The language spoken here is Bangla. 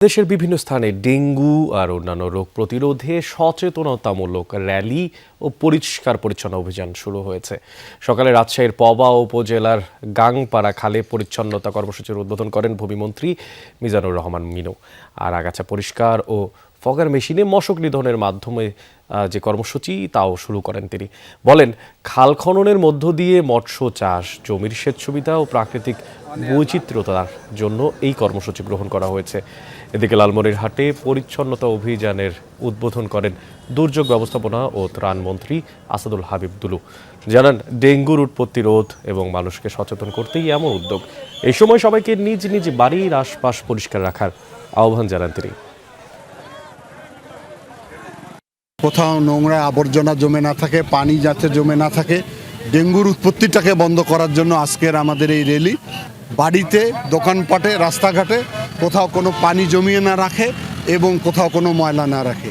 দেশের বিভিন্ন স্থানে ডেঙ্গু আর অন্যান্য রোগ প্রতিরোধে সচেতনতামূলক র্যালি ও পরিষ্কার পরিচ্ছন্ন অভিযান শুরু হয়েছে। সকালে রাজশাহীর পবা উপজেলার গাংপাড়া খালে পরিচ্ছন্নতা কর্মসূচির উদ্বোধন করেন ভূমিমন্ত্রী মিজানুর রহমান মিনু। আর আগাছা পরিষ্কার ও ফগার মেশিনে মশক নিধনের মাধ্যমে যে কর্মসূচি তাও শুরু করেন তিনি। বলেন, খাল খননের মধ্য দিয়ে মৎস্য চাষ, জমির সেচ সুবিধা ও প্রাকৃতিক বৈচিত্র্যতার জন্য এই কর্মসূচি গ্রহণ করা হয়েছে। এদিকে লালমনিরহাটে পরিচ্ছন্নতা অভিযানের উদ্বোধন করেন দুর্যোগ ব্যবস্থাপনা ও ত্রাণ মন্ত্রী আসাদুল হাবিব দুলু। জানান, ডেঙ্গুর উৎপত্তি রোধ এবং মানুষকে সচেতন করতেই এমন উদ্যোগ। এই সময় সবাইকে নিজ নিজ বাড়ির আশপাশ পরিষ্কার রাখার আহ্বান জানান তিনি। কোথাও নোংরা আবর্জনা জমে না থাকে, পানি যাতে জমে না থাকে, ডেঙ্গুর উৎপত্তিটাকে বন্ধ করার জন্য আজকের আমাদের এই র্যালি। বাড়িতে, দোকানপাটে, রাস্তাঘাটে কোথাও কোনো পানি জমিয়ে না রাখে এবং কোথাও কোনো ময়লা না রাখে।